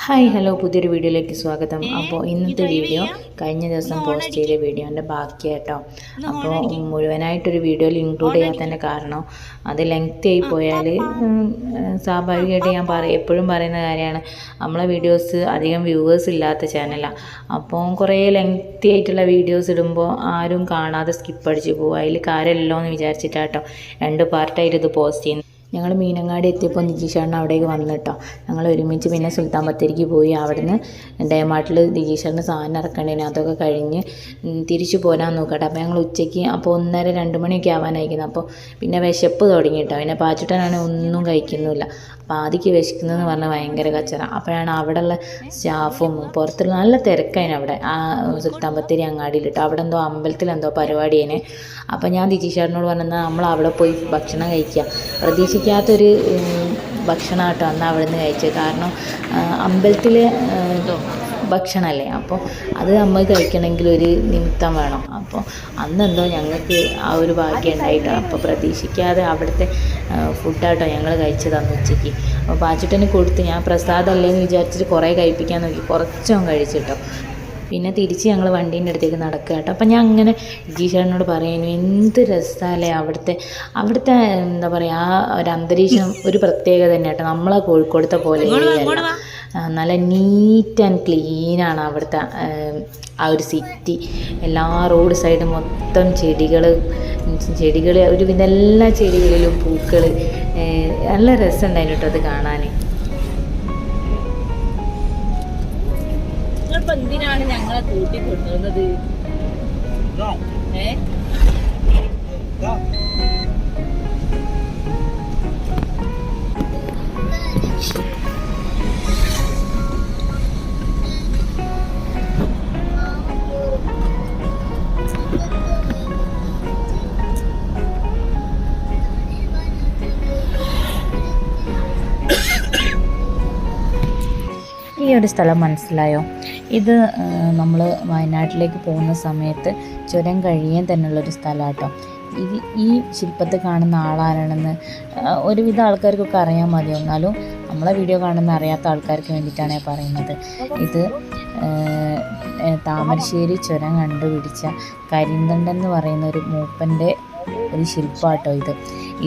Hi hello പുതിയൊരു വീഡിയോയിലേക്ക് സ്വാഗതം. അപ്പോൾ ഇന്നത്തെ വീഡിയോ കഴിഞ്ഞ ദിവസം പോസ്റ്റ് ചെയ്ത വീഡിയോൻ്റെ ബാക്കിയാട്ടോ. അപ്പോൾ മുഴുവനായിട്ടൊരു വീഡിയോയിൽ ഇൻക്ലൂഡ് ചെയ്യാത്തതിൻ്റെ കാരണം അത് ലെങ്തി ആയി പോയാൽ സ്വാഭാവികമായിട്ട് ഞാൻ എപ്പോഴും പറയുന്ന കാര്യമാണ്, നമ്മളെ വീഡിയോസ് അധികം വ്യൂവേഴ്സ് ഇല്ലാത്ത ചാനലാണ്. അപ്പോൾ കുറേ ലെങ്തി ആയിട്ടുള്ള വീഡിയോസ് ഇടുമ്പോൾ ആരും കാണാതെ സ്കിപ്പ് അടിച്ച് പോകും. അതിൽ കാര്യമല്ലോ എന്ന് വിചാരിച്ചിട്ടാട്ടോ 2 പാർട്ടായിട്ട് ഇത് പോസ്റ്റ് ചെയ്യുന്നത്. ഞങ്ങൾ മീനങ്ങാടി എത്തിയപ്പോൾ നിജീഷേട്ടൻ അവിടേക്ക് വന്നിട്ടോ. ഞങ്ങൾ ഒരുമിച്ച് പിന്നെ സുൽത്താൻ ബത്തേരിക്ക് പോയി. അവിടുന്ന് ഡേമാർട്ടിൽ നിജീഷേട്ടന് സാധനം ഇറക്കേണ്ടതിന് അതൊക്കെ കഴിഞ്ഞ് തിരിച്ചു പോരാൻ നോക്കട്ടെ. അപ്പോൾ ഞങ്ങൾ ഉച്ചയ്ക്ക് അപ്പോൾ 1:30-2 മണിയൊക്കെ ആവാനായിരിക്കുന്നു. അപ്പോൾ പിന്നെ വിശപ്പ് തുടങ്ങിയിട്ടോ. പിന്നെ പാച്ചുട്ടനാണെങ്കിൽ ഒന്നും കഴിക്കുന്നില്ല. അപ്പോൾ ആദ്യക്ക് വിശക്കുന്നതെന്ന് പറഞ്ഞാൽ ഭയങ്കര കച്ചറ. അപ്പോഴാണ് അവിടെയുള്ള സ്റ്റാഫും പുറത്തുള്ള നല്ല തിരക്കായിന് അവിടെ ആ സുൽത്താൻ ബത്തേരി അങ്ങാടിയിലിട്ടോ. അവിടെ എന്തോ അമ്പലത്തിലെന്തോ പരിപാടിയേനെ. അപ്പോൾ ഞാൻ ദിജീഷേട്ടനോട് പറഞ്ഞാൽ നമ്മൾ അവിടെ പോയി ഭക്ഷണം കഴിക്കുക, പ്രതീക്ഷിക്കാത്തൊരു ഭക്ഷണം കേട്ടോ അന്ന് അവിടെ നിന്ന് കഴിച്ചത്. കാരണം അമ്പലത്തിൽ ഭക്ഷണമല്ലേ, അപ്പോൾ അത് നമ്മൾ കഴിക്കണമെങ്കിൽ ഒരു നിമിത്തം വേണം. അപ്പോൾ അന്നെന്തോ ഞങ്ങൾക്ക് ആ ഒരു ഭാഗ്യം ഉണ്ടായിട്ടോ. അപ്പോൾ പ്രതീക്ഷിക്കാതെ അവിടുത്തെ ഫുഡാട്ടോ ഞങ്ങൾ കഴിച്ചത് അന്ന് ഉച്ചയ്ക്ക്. അപ്പോൾ പാച്ചുട്ടന് കൊടുത്ത് ഞാൻ പ്രസാദമല്ലേ എന്ന് വിചാരിച്ചിട്ട് കുറേ കഴിപ്പിക്കാൻ നോക്കി, കുറച്ചും കഴിച്ചിട്ടോ. പിന്നെ തിരിച്ച് ഞങ്ങൾ വണ്ടീൻ്റെ അടുത്തേക്ക് നടക്കുക കേട്ടോ. അപ്പം ഞാൻ അങ്ങനെ ജീഷേട്ടനോട് പറയുന്നു, എന്ത് രസമല്ലേ അവിടുത്തെ എന്താ പറയുക, ആ ഒരു അന്തരീക്ഷം ഒരു പ്രത്യേകത തന്നെ കേട്ടോ. നമ്മളെ കോഴിക്കോടത്തെ പോലെ നല്ല നീറ്റ് ആൻഡ് ക്ലീനാണ് അവിടുത്തെ ആ ഒരു സിറ്റി. എല്ലാ റോഡ് സൈഡും മൊത്തം ചെടികൾ ഒരുവിധം എല്ലാ ചെടികളിലും പൂക്കൾ. നല്ല രസമുണ്ടായിരുന്നു കേട്ടോ അത് കാണാൻ. എന്തിനാണ് ഞങ്ങളെ കൂട്ടിക്കൊണ്ടുവന്നത്? ഈ ഒരു സ്ഥലം മനസ്സിലായോ? ഇത് നമ്മൾ വയനാട്ടിലേക്ക് പോകുന്ന സമയത്ത് ചുരം കഴിയാൻ തന്നെയുള്ളൊരു സ്ഥലമാണ് കേട്ടോ. ഈ ശില്പത്തിൽ കാണുന്ന ആളാരാണെന്ന് ഒരുവിധ ആൾക്കാർക്കൊക്കെ അറിയാൻ മതി. എന്നാലും നമ്മളെ വീഡിയോ കാണുന്ന അറിയാത്ത ആൾക്കാർക്ക് വേണ്ടിയിട്ടാണ് ഞാൻ പറയുന്നത്. ഇത് താമരശ്ശേരി ചുരം കണ്ടുപിടിച്ച കരിന്തണ്ടൻ എന്ന് പറയുന്ന ഒരു മൂപ്പൻ്റെ ഒരു ശില്പമാട്ടോ ഇത്.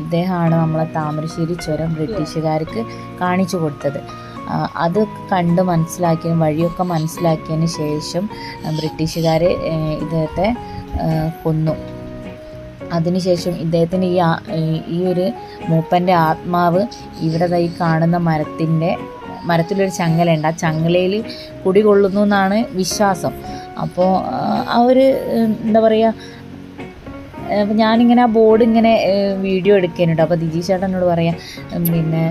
ഇദ്ദേഹമാണ് നമ്മളെ താമരശ്ശേരി ചുരം ബ്രിട്ടീഷുകാർക്ക് കാണിച്ചു കൊടുത്തത്. അത് കണ്ട് വഴിയൊക്കെ മനസ്സിലാക്കിയതിന് ശേഷം ബ്രിട്ടീഷുകാർ ഇദ്ദേഹത്തെ കൊന്നു. അതിനുശേഷം ഇദ്ദേഹത്തിന് ഈ ഒരു മൂപ്പൻ്റെ ആത്മാവ് ഇവിടെ ഈ കാണുന്ന മരത്തിലൊരു ചങ്ങലയുണ്ട്. ആ ചങ്ങലയിൽ കുടികൊള്ളുന്നു എന്നാണ് വിശ്വാസം. അപ്പോൾ ആ ഒരു എന്താ പറയുക, ഞാനിങ്ങനെ ആ ബോർഡ് ഇങ്ങനെ വീഡിയോ എടുക്കാനുണ്ട്. അപ്പോൾ ദിജീഷേട്ടനോട് പറയാം, പിന്നെ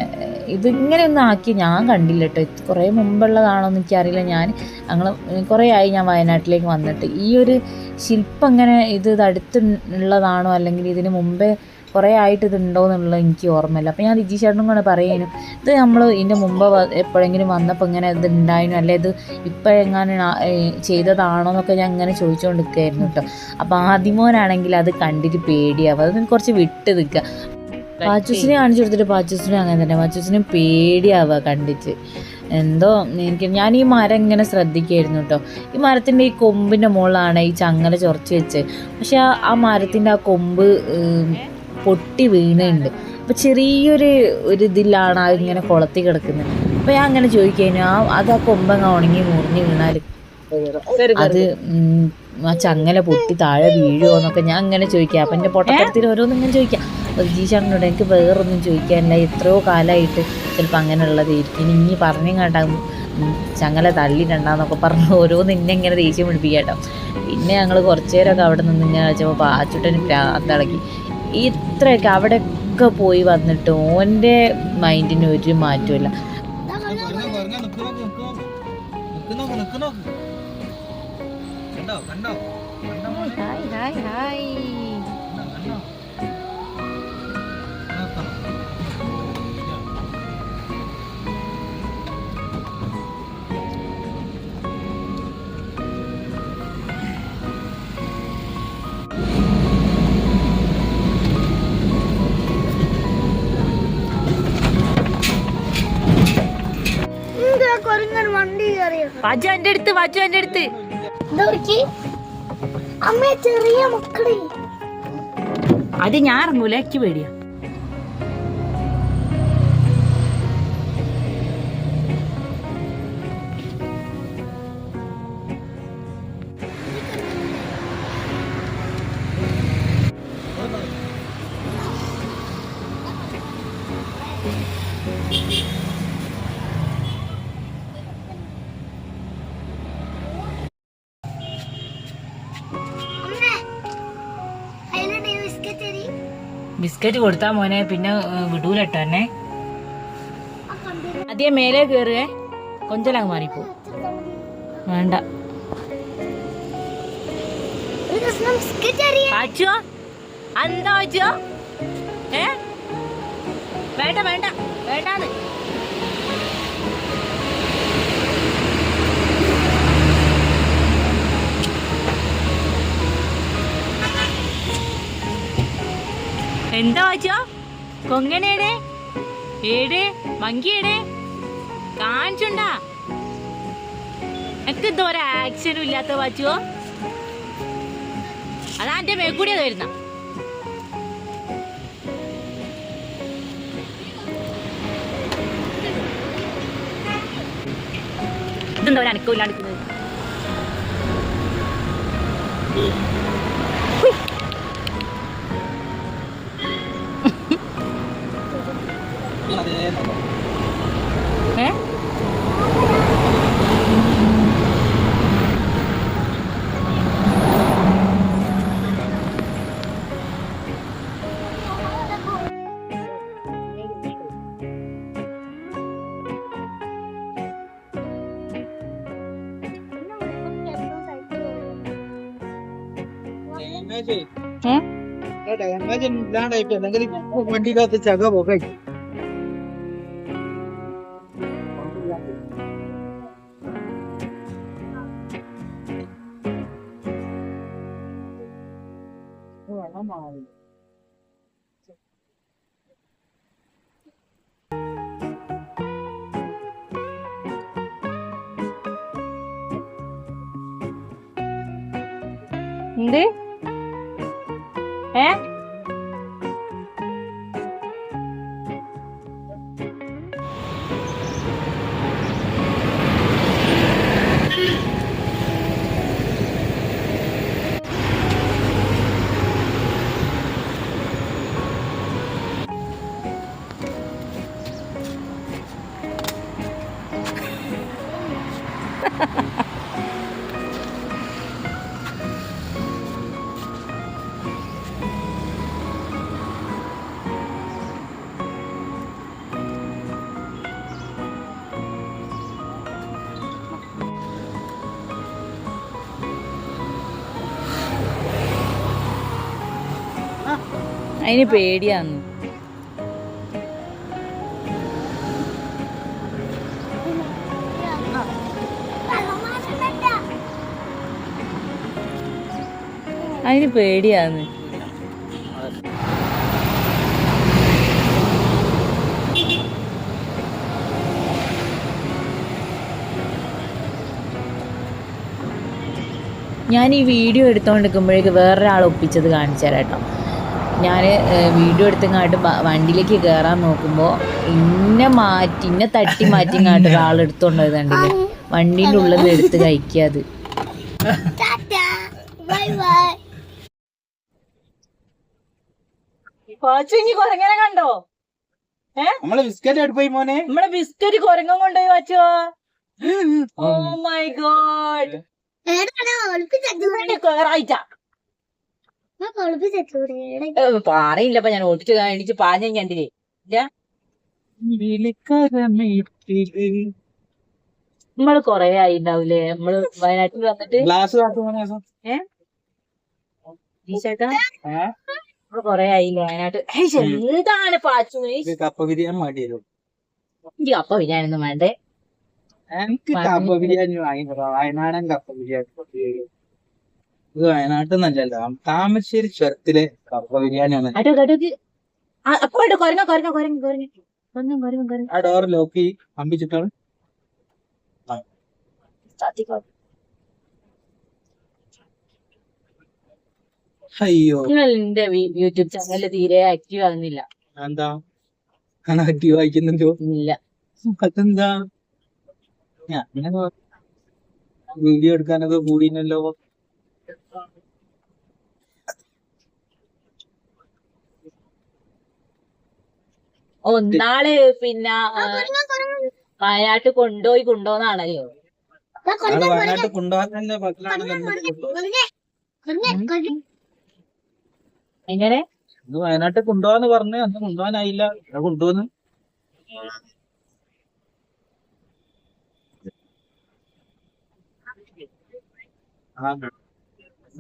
ഇതിങ്ങനെ ഒന്നും ആക്കി ഞാൻ കണ്ടില്ല കേട്ടോ. കുറേ മുമ്പുള്ളതാണോ എന്ന് എനിക്കറിയില്ല. ഞങ്ങൾ കുറേ ആയി ഞാൻ വയനാട്ടിലേക്ക് വന്നിട്ട്. ഈ ഒരു ശില്പം ഇങ്ങനെ ഇത് അടുത്തുള്ളതാണോ അല്ലെങ്കിൽ ഇതിന് മുമ്പേ കുറേ ആയിട്ട് ഇതുണ്ടോ എന്നുള്ളത് എനിക്ക് ഓർമ്മയില്ല. അപ്പോൾ ഞാൻ ദിജീഷേട്ടനും കൂടെ പറയാനും, ഇത് നമ്മൾ ഇതിൻ്റെ മുമ്പ് എപ്പോഴെങ്കിലും വന്നപ്പോൾ ഇങ്ങനെ ഇത് ഉണ്ടായിരുന്നു, അല്ലെ ഇത് ഇപ്പം എങ്ങനെ ചെയ്തതാണോ എന്നൊക്കെ ഞാൻ ഇങ്ങനെ ചോദിച്ചുകൊണ്ടിരിക്കുകയായിരുന്നു കേട്ടോ. അപ്പോൾ ആദ്യമോനാണെങ്കിൽ അത് കണ്ടിട്ട് പേടിയാവും, അത് കുറച്ച് വിട്ട് നിൽക്കുക. പാച്ചൂസിനെ കാണിച്ചു കൊടുത്തിട്ട് പാച്ചൂസിനും അങ്ങനെ തന്നെ, പാച്ചൂസിനും പേടിയാവുക കണ്ടിട്ട്. എന്തോ ഞാൻ ഈ മരം ഇങ്ങനെ ശ്രദ്ധിക്കുകയായിരുന്നു കേട്ടോ. ഈ മരത്തിൻ്റെ ഈ കൊമ്പിൻ്റെ മുകളിലാണ് ഈ ചങ്ങല ചൊറച്ച് വെച്ച്. പക്ഷെ ആ മരത്തിൻ്റെ ആ കൊമ്പ് പൊട്ടി വീണുണ്ട്. അപ്പോൾ ചെറിയൊരു ഇതിലാണ് അത് ഇങ്ങനെ കുളത്തി കിടക്കുന്നത്. അപ്പോൾ ഞാൻ അങ്ങനെ ചോദിക്കുന്നു, അത് ആ കൊമ്പങ്ങ ഉണങ്ങി മുറിഞ്ഞ് വീണാൽ അത് ആ ചങ്ങല പൊട്ടി താഴെ വീഴുമോ എന്നൊക്കെ ഞാൻ അങ്ങനെ ചോദിക്കാം. അപ്പം എൻ്റെ പൊട്ടത്തരത്തിൽ ഓരോന്നും ഇങ്ങനെ ചോദിക്കാം. അപ്പോൾ ജീഷാറിനോട് എനിക്ക് വേറൊന്നും ചോദിക്കാനില്ല, എത്രയോ കാലമായിട്ട് ചിലപ്പോൾ അങ്ങനെയുള്ളതായിരിക്കും, ഇനി പറഞ്ഞും കേട്ടാകും ചങ്ങല തള്ളിയിട്ടുണ്ടാന്നൊക്കെ പറഞ്ഞ് ഓരോന്ന് ഇങ്ങനെ ദേഷ്യം പിടിപ്പിക്കുക കേട്ടോ. പിന്നെ ഞങ്ങൾ കുറച്ച് നേരമൊക്കെ അവിടെ നിന്ന് ഇങ്ങനെ വെച്ചപ്പോൾ പാച്ചുട്ടന് പ്രാന്തളക്കി. ഇത്രയൊക്കെ അവിടെയൊക്കെ പോയി വന്നിട്ട് ഓൻ്റെ മൈൻഡിന് ഒരു മാറ്റമില്ല. Hi hi hi. വാജു എന്റെ അടുത്ത്, വാജു എന്റെ അടുത്ത്. അമ്മ ചെറിയ മക്കളെ അത് ഞാൻ ഇറങ്ങൂല, എനിക്ക് പേടിയാ. ബിസ്ക്കറ്റ് കൊടുത്താ മോനെ, പിന്നെ വിടൂലട്ടോ എന്നെ. ആദ്യം മേലെ കേറുകയെ, കൊഞ്ചലങ്ങ് മാറിപ്പോ. വേണ്ട വാച്ചോ, എന്താ വാച്ചോ? വേണ്ട വേണ്ട വേണ്ടാന്ന്. എന്താ വാച്ചോ? കൊങ്ങനേടെ ഏടെ മങ്കിയേടെ കാണിച്ചുണ്ടാ? എനിക്ക് എന്തോ ഒരു ആക്ഷനും ഇല്ലാത്ത വാച്ചുവോ? അതാ എന്റെ മേക്കൂടിയത് വരുന്ന. ഇതെന്തോ ഒരു അനക്കമില്ലാണ്ടിരിക്കുന്നത്. വണ്ടിക്കകത്ത് ചക പോകെ എന്ത് അതിന് പേടിയാന്ന്. അതിന് പേടിയാന്ന്. ഞാൻ ഈ വീഡിയോ എടുത്തോണ്ടിരിക്കുമ്പോഴേക്ക് വേറൊരാൾ ഒപ്പിച്ചത് കാണിച്ചു തരാം കേട്ടോ. ഞാൻ വീഡിയോ എടുത്തങ്ങാട്ട് വണ്ടിയിലേക്ക് കയറാൻ നോക്കുമ്പോൾ ഇന്നെ തട്ടി മാറ്റി ഇങ്ങാട്ട് ഒരാൾ എടുത്തോണ്ട് പോയത് കണ്ടില്ലേ? വണ്ടീൻ്റെ ഉള്ളിൽ എടുത്ത് കഴിക്കാത്. കൊരങ്ങനെ കണ്ടോ? നമ്മളെ ബിസ്ക്കറ്റ് എടുപ്പോയി മോനെ. നമ്മളെ ബിസ്ക്കറ്റ് കൊരങ്ങൻ കൊണ്ടുപോയി വാച്ചോ. Oh my God. പറയില്ലപ്പ ഞാൻ ഓട്ടിച്ച് കാണിച്ച് പാഞ്ഞ കണ്ടില്ലേ? നമ്മള് കൊറേ ആയിണ്ടാവൂലേ നമ്മള് വയനാട്ടിൽ വന്നിട്ട്? ചേട്ടാ നമ്മള് കൊറേ ആയില്ലേ വയനാട്ട്? എന്താണ് പാച്ചു കപ്പ ബിരിയാണി വേണ്ടിയല്ലോ. എനിക്ക് കപ്പ ബിരിയാണി ഒന്നും വേണ്ടേ? എനിക്ക് കപ്പ ബിരിയാണി വാങ്ങിക്കോ. വയനാടൻ കപ്പ ബിരിയാണി. ഇത് വയനാട്ടിൽ നിന്നല്ലല്ലോ, താമരശ്ശേരി ചുരത്തിലെ കപ്പ ബിരിയാണിയാണ്. ആ ഡോർ ലോക്ക് അമ്പിച്ചിട്ടാണ്. അയ്യോ നിങ്ങൾ എന്റെ യൂട്യൂബ് ചാനൽ തീരെ ആക്റ്റീവ് ആകുന്നില്ല. എന്താ ആക്റ്റീവ് വായിക്കുന്നുണ്ടോ? ഇല്ല. അതെന്താ? ഞാൻ വീഡിയോ എടുക്കാനൊക്കെ കൂടിനല്ലോ. ഒന്നാള് പിന്നെ വയനാട്ട് കൊണ്ടോന്നാണല്ലോ. ആള് വയനാട്ട് കൊണ്ടുപോകാൻ തന്നെ പറ്റിലാണല്ലോ. എങ്ങനെ ഇത് വയനാട്ടിൽ കൊണ്ടുപോകാന്ന് പറഞ്ഞ് അന്ന് കൊണ്ടുപോകാനായില്ല. കൊണ്ടുപോന്ന്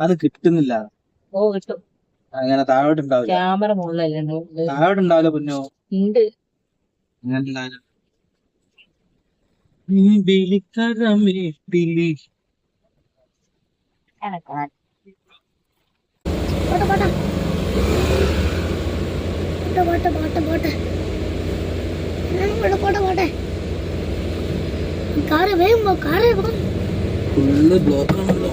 അത് കിട്ടുന്നില്ല. ഓ കിട്ടും. അങ്ങനെ താഴോട്ട് ഉണ്ടാവില്ല. ക്യാമറ മുകളിലല്ലേ താഴോട്ട് ഉണ്ടാവില്ല പൊന്നോ. ഉണ്ട്. അങ്ങനെ ബിലിക്കരമേ ബിലി. പോട്ടെ പോട്ടെ കാറ് വേഗം കാറ് ഫുള്ള് ബ്ലോക്ക് ആണല്ലോ.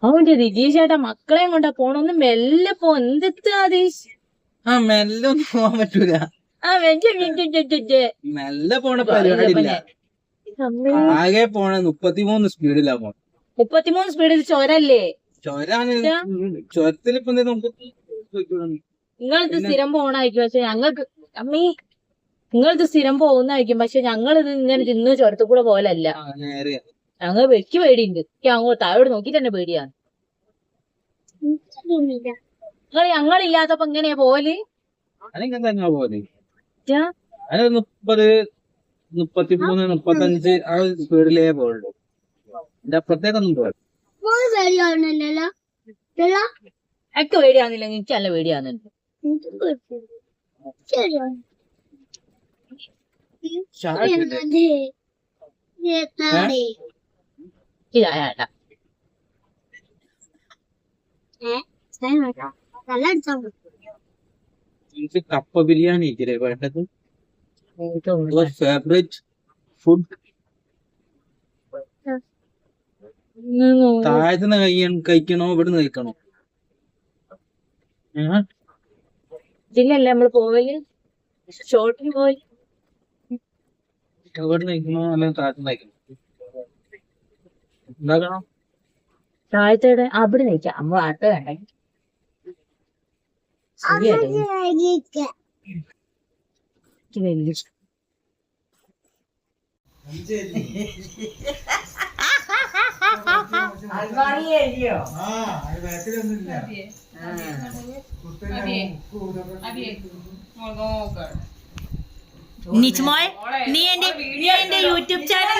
അവന്റെ ദിജീഷ് ചേട്ടാ മക്കളെയും കൊണ്ടാ പോണൊന്ന് മെല്ലെ പോ. എന്തെത്താ ആദീഷ്? ആ മെല്ലെ ഒന്നും പോവാൻ പറ്റൂല. മെല്ലെ പോണ പരിപാടിയില്ല. ആകെ പോണ 33 സ്പീഡിലാ പോണ. 33 സ്പീഡിൽ ചോരല്ലേ? ചൊരാണ്. ചൊരത്തിൽ ഇപ്പൊ നിങ്ങളിത് സ്ഥിരം പോണായിരിക്കും. പക്ഷെ ഞങ്ങൾക്ക് അമ്മീ നിങ്ങളിത് സ്ഥിരം പോകുന്നായിരിക്കും. പക്ഷെ ഞങ്ങളിത് ഇങ്ങനെ തിന്ന് ചുരത്തു കൂടെ പോലല്ല. ഞങ്ങൾ വെക്ക് പേടിയുണ്ട്. അങ്ങോട്ട് താഴോട് നോക്കി തന്നെ പേടിയാണ്. നിങ്ങൾ ഞങ്ങളില്ലാത്തപ്പോ എങ്ങനെയാ പോവല്? അതെങ്ങനെ പോലെ 30, 33, 35 ആ സ്പീഡിലേ പോയുള്ളൂ. എന്റെ അപ്പുറത്തേക്കൊന്നും പോയി. എനിക്ക് പേടിയാന്നില്ല. എനിക്ക് നല്ല പേടിയാന്നുണ്ട്. ഇതാ എനിക്ക് കപ്പ ബിരിയാണി ഇല്ലേ വേണ്ടത്? Favourite food. താഴത്തുനിന്ന് കഴിക്കണോ ഇവിടുന്ന് കഴിക്കണോ? ഇതിലല്ലേ നമ്മള് പോവല്? ഷോർട്ടിന് പോയി ഇവിടുന്ന് കഴിക്കണോ അല്ലെങ്കിൽ താഴത്തുനിന്ന് കഴിക്കണോ? എന്താക്കണോ? താഴത്തോടെ അവിടെ നിൽക്കാം. അമ്മ ആട്ട വേണ്ട. നിച്ചുമോൾ നീ എന്റെ യൂട്യൂബ് ചാനൽ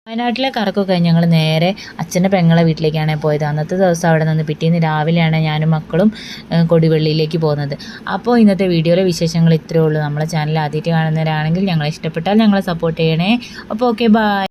വയനാട്ടിലെ കറക്കൊക്കെ കഴിഞ്ഞ് ഞങ്ങൾ നേരെ അച്ഛൻ്റെ പെങ്ങളെ വീട്ടിലേക്കാണ് പോയത്. അന്നത്തെ ദിവസം അവിടെ നിന്ന് പിറ്റേന്ന് രാവിലെയാണ് ഞാനും മക്കളും കൊടിവെള്ളിയിലേക്ക് പോകുന്നത്. അപ്പോൾ ഇന്നത്തെ വീഡിയോയിലെ വിശേഷങ്ങൾ ഇത്രയേ ഉള്ളൂ. നമ്മളെ ചാനൽ ആദ്യമായിട്ട് കാണുന്നവരാണെങ്കിൽ ഞങ്ങളെ ഇഷ്ടപ്പെട്ടാൽ ഞങ്ങളെ സപ്പോർട്ട് ചെയ്യണേ. അപ്പോൾ ഓക്കെ ബൈ.